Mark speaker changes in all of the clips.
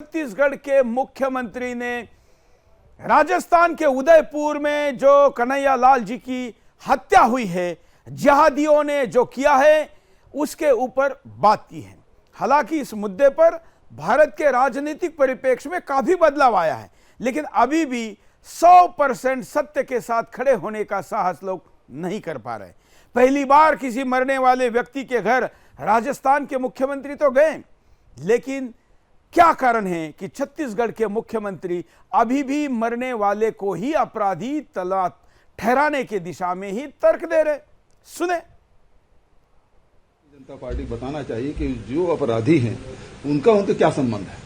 Speaker 1: छत्तीसगढ़ के मुख्यमंत्री ने राजस्थान के उदयपुर में जो कन्हैया लाल जी की हत्या हुई है, जिहादियों ने जो किया है, उसके ऊपर बात की है। हालांकि इस मुद्दे पर भारत के राजनीतिक परिप्रेक्ष्य में काफी बदलाव आया है, लेकिन अभी भी 100% सत्य के साथ खड़े होने का साहस लोग नहीं कर पा रहे। पहली बार किसी मरने वाले व्यक्ति के घर राजस्थान के मुख्यमंत्री तो गए, लेकिन क्या कारण है कि छत्तीसगढ़ के मुख्यमंत्री अभी भी मरने वाले को ही अपराधी ठहराने की दिशा में ही तर्क दे रहे? सुने।
Speaker 2: जनता पार्टी बताना चाहिए कि जो अपराधी हैं उनका उनसे क्या संबंध है।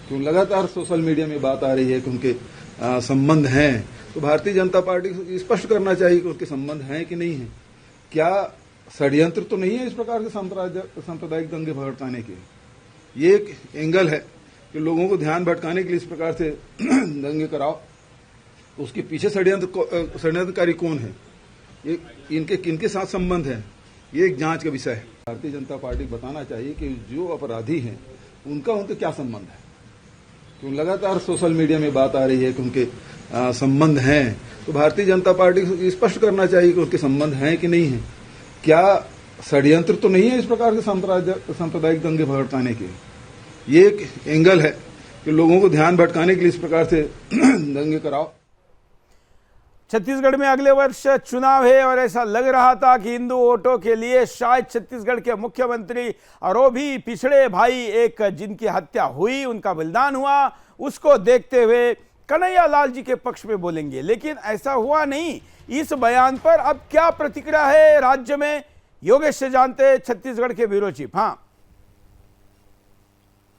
Speaker 2: क्यों लगातार सोशल मीडिया में बात आ रही है कि उनके संबंध हैं, तो भारतीय जनता पार्टी को स्पष्ट करना चाहिए कि उनके संबंध हैं कि नहीं है। क्या षड्यंत्र तो नहीं है इस प्रकार के सांप्रदायिक दंगे भड़काने के? ये एक एंगल है कि लोगों को ध्यान भटकाने के लिए इस प्रकार से दंगे कराओ, उसके पीछे षड्यंत्रकारी कौन है, ये इनके किनके साथ संबंध है, ये एक जांच का विषय है। भारतीय जनता पार्टी बताना चाहिए कि जो अपराधी हैं उनका उनसे क्या संबंध है। क्यों लगातार सोशल मीडिया में बात आ रही है कि उनके संबंध हैं, तो भारतीय जनता पार्टी को स्पष्ट करना चाहिए कि उनके संबंध हैं कि नहीं है। क्या षड्यंत्र तो नहीं है इस प्रकार के सांप्रदायिक दंगे भड़काने के? ये एक एंगल है कि लोगों को ध्यान भटकाने के लिए इस प्रकार से दंगे कराओ।
Speaker 1: छत्तीसगढ़ में अगले वर्ष चुनाव है और ऐसा लग रहा था कि हिंदू वोटों के लिए शायद छत्तीसगढ़ के मुख्यमंत्री और वो भी पिछड़े भाई एक जिनकी हत्या हुई, उनका बलिदान हुआ, उसको देखते हुए कन्हैया लाल जी के पक्ष में बोलेंगे, लेकिन ऐसा हुआ नहीं। इस बयान पर अब क्या प्रतिक्रिया है राज्य में, योगेश से जानते हैं, छत्तीसगढ़ के ब्यूरो चीफ। हाँ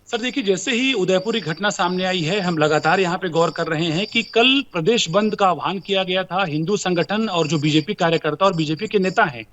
Speaker 3: सर, देखिए, जैसे ही उदयपुर की घटना सामने आई है, हम लगातार यहाँ पे गौर कर रहे हैं कि कल प्रदेश बंद का आह्वान किया गया था। हिंदू संगठन और जो बीजेपी कार्यकर्ता और बीजेपी के नेता हैं,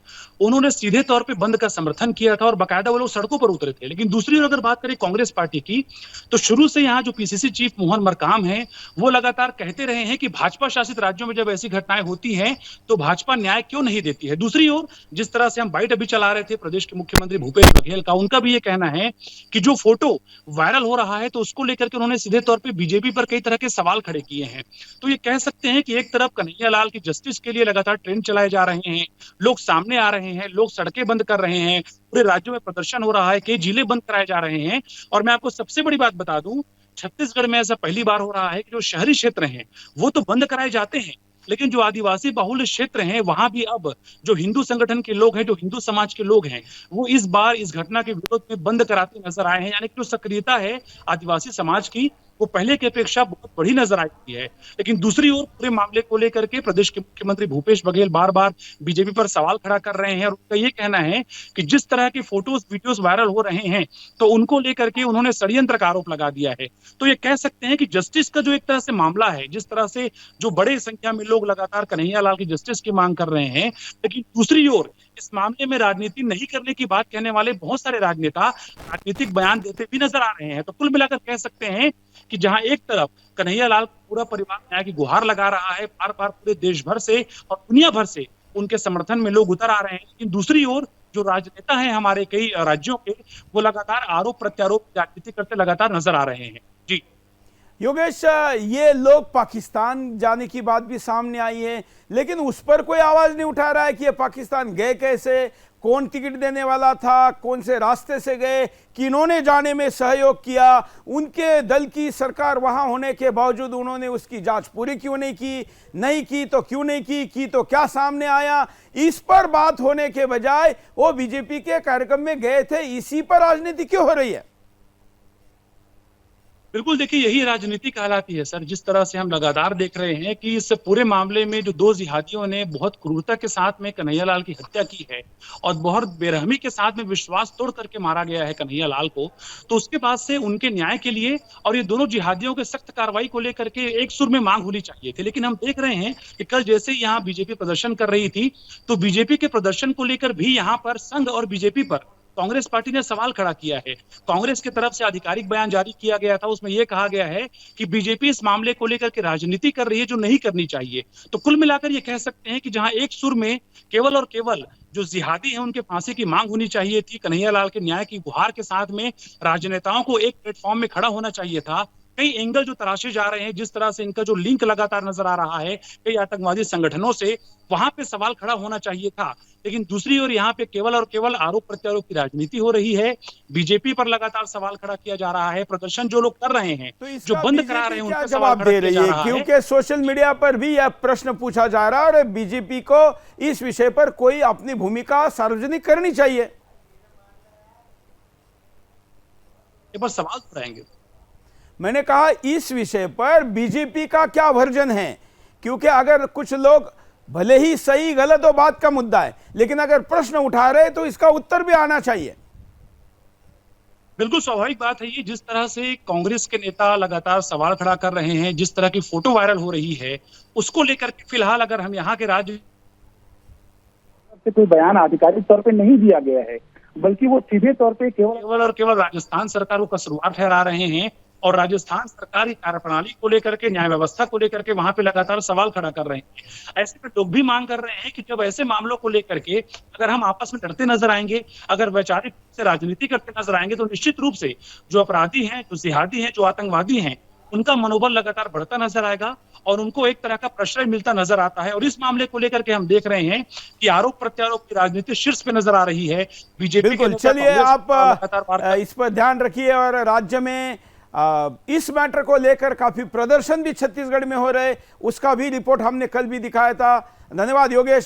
Speaker 3: उन्होंने सीधे तौर पे बंद का समर्थन किया था और बाकायदा वो लोग सड़कों पर उतरे थे। लेकिन दूसरी ओर अगर बात करें कांग्रेस पार्टी की, तो शुरू से यहाँ जो पीसीसी चीफ मोहन मरकाम है, वो लगातार कहते रहे हैं कि भाजपा शासित राज्यों में जब ऐसी घटनाएं होती हैं तो भाजपा न्याय क्यों नहीं देती है। दूसरी ओर जिस तरह से हम बाइट अभी चला रहे थे प्रदेश के मुख्यमंत्री भूपेश बघेल का, उनका भी ये कहना है कि जो फोटो वायरल हो रहा है तो उसको लेकर के उन्होंने सीधे तौर पे बीजेपी पर कई तरह के सवाल खड़े किए हैं। तो ये कह सकते हैं कि एक तरफ कन्हैया लाल की जस्टिस के लिए लगातार ट्रेंड चलाए जा रहे हैं, लोग सामने आ रहे हैं, लोग सड़कें बंद कर रहे हैं, पूरे राज्यों में प्रदर्शन हो रहा है, कई जिले बंद कराए जा रहे हैं। और मैं आपको सबसे बड़ी बात बता दूं, छत्तीसगढ़ में ऐसा पहली बार हो रहा है कि जो शहरी क्षेत्र हैं वो तो बंद कराए जाते हैं, लेकिन जो आदिवासी बहुल क्षेत्र हैं वहां भी अब जो हिंदू संगठन के लोग हैं, जो हिंदू समाज के लोग हैं, वो इस बार इस घटना के विरोध में बंद कराते नजर आए हैं। यानी कि जो सक्रियता है आदिवासी समाज की, वो पहले की अपेक्षा बहुत बड़ी नजर आई है। लेकिन दूसरी ओर पूरे मामले को लेकर के प्रदेश के मुख्यमंत्री भूपेश बघेल बार बार बीजेपी पर सवाल खड़ा कर रहे हैं और उनका ये कहना है कि जिस तरह के फोटोज वीडियोज वायरल हो रहे हैं तो उनको लेकर के उन्होंने षड्यंत्र का आरोप लगा दिया है। तो ये कह सकते हैं कि जस्टिस का जो एक तरह से मामला है, जिस तरह से जो बड़े संख्या में लोग लगातार कन्हैया लाल की जस्टिस की मांग कर रहे हैं, लेकिन दूसरी ओर इस मामले में राजनीति नहीं करने की बात कहने वाले बहुत सारे राजनेता राजनीतिक बयान देते भी नजर आ रहे हैं। तो कुल मिलाकर कह सकते हैं कि जहां एक तरफ कन्हैया लाल पूरा परिवार न्याय की गुहार लगा रहा है, बार बार पूरे देश भर से और दुनिया भर से उनके समर्थन में लोग उतर आ रहे हैं, लेकिन दूसरी ओर जो राजनेता हैं हमारे कई राज्यों के, वो लगातार आरोप प्रत्यारोप राजनीति करते लगातार नजर आ रहे हैं। जी
Speaker 1: योगेश, ये लोग पाकिस्तान जाने की बात भी सामने आई है, लेकिन उस पर कोई आवाज नहीं उठा रहा है कि ये पाकिस्तान गए कैसे, कौन टिकट देने वाला था, कौन से रास्ते से गए, किन्होंने जाने में सहयोग किया, उनके दल की सरकार वहां होने के बावजूद उन्होंने उसकी जांच पूरी क्यों नहीं की, नहीं की तो क्यों नहीं की तो क्या सामने आया। इस पर बात होने के बजाय वो बीजेपी के कार्यक्रम में गए थे, इसी पर राजनीति क्यों हो रही है?
Speaker 3: बिल्कुल, देखिए, यही राजनीति कहलाती है सर। जिस तरह से हम लगातार देख रहे हैं कि इस पूरे मामले में जो दो जिहादियों ने बहुत क्रूरता के साथ में कन्हैया लाल की हत्या की है और बहुत बेरहमी के साथ में विश्वास तोड़ करके मारा गया है कन्हैया लाल को, तो उसके बाद से उनके न्याय के लिए और ये दोनों जिहादियों के सख्त कार्रवाई को लेकर के एक सुर में मांग होनी चाहिए थी। लेकिन हम देख रहे हैं कि कल जैसे ही यहाँ बीजेपी प्रदर्शन कर रही थी, तो बीजेपी के प्रदर्शन को लेकर भी यहाँ पर संघ और बीजेपी पर कांग्रेस पार्टी ने सवाल खड़ा किया है। कांग्रेस की तरफ से आधिकारिक बयान जारी किया गया था, उसमें यह कहा गया है कि बीजेपी इस मामले को लेकर के राजनीति कर रही है जो नहीं करनी चाहिए। तो कुल मिलाकर ये कह सकते हैं कि जहां एक सुर में केवल और केवल जो जिहादी हैं उनके फांसी की मांग होनी चाहिए थी। कन्हैयालाल के न्याय की गुहार के साथ में राजनेताओं को एक प्लेटफॉर्म में खड़ा होना चाहिए था। कई एंगल जो तराशे जा रहे हैं, जिस तरह से इनका जो लिंक लगातार नजर आ रहा है कई आतंकवादी संगठनों से, वहां पे सवाल खड़ा होना चाहिए था। लेकिन दूसरी ओर यहाँ पे केवल और केवल आरोप प्रत्यारोप की राजनीति हो रही है। बीजेपी पर लगातार सवाल खड़ा किया जा रहा है। प्रदर्शन जो लोग कर रहे हैं,
Speaker 1: तो
Speaker 3: जो
Speaker 1: इसका
Speaker 3: बंद करा
Speaker 1: बीजेपी
Speaker 3: रहे हैं,
Speaker 1: क्या
Speaker 3: उनका
Speaker 1: जवाब
Speaker 3: सवाल
Speaker 1: दे
Speaker 3: खड़ा
Speaker 1: रही
Speaker 3: किया जा
Speaker 1: है?
Speaker 3: रहा है।
Speaker 1: क्योंकि सोशल मीडिया पर भी यह प्रश्न पूछा जा रहा है और बीजेपी को इस विषय पर कोई अपनी भूमिका सार्वजनिक करनी चाहिए।
Speaker 3: ये पर सवाल उठाएंगे।
Speaker 1: मैंने कहा इस विषय पर बीजेपी का क्या वर्जन है, क्योंकि अगर कुछ लोग भले ही सही गलत हो बात का मुद्दा है, लेकिन अगर प्रश्न उठा रहे तो इसका उत्तर भी आना चाहिए।
Speaker 3: बिल्कुल स्वाभाविक बात है ये। जिस तरह से कांग्रेस के नेता लगातार सवाल खड़ा कर रहे हैं, जिस तरह की फोटो वायरल हो रही है, उसको लेकर के फिलहाल अगर हम यहाँ के राज्य
Speaker 4: से कोई बयान आधिकारिक तौर पे नहीं दिया गया है, बल्कि वो सीधे तौर पे केवल
Speaker 3: और केवल राजस्थान सरकार को कसूरवार ठहरा रहे हैं और राजस्थान सरकार की कार्यप्रणाली को लेकर के, न्याय व्यवस्था को लेकर के वहां पे लगातार सवाल खड़ा कर रहे हैं। ऐसे में लोग भी मांग कर रहे हैं कि जब ऐसे मामलों को लेकर के अगर हम आपस में लड़ते नजर आएंगे, अगर वैचारिक रूप से राजनीति करते नजर आएंगे, तो निश्चित रूप से जो अपराधी हैं, जो जिहादी हैं, जो आतंकवादी हैं, उनका मनोबल लगातार बढ़ता नजर आएगा और उनको एक तरह का प्रश्रय मिलता नजर आता है। और इस मामले को लेकर के हम देख रहे हैं कि आरोप प्रत्यारोप की राजनीति शीर्ष पे नजर आ रही है। बीजेपी
Speaker 1: बिल्कुल, चलिए आप इस पर ध्यान रखिए। और राज्य में इस मैटर को लेकर काफी प्रदर्शन भी छत्तीसगढ़ में हो रहे, उसका भी रिपोर्ट हमने कल भी दिखाया था। धन्यवाद योगेश।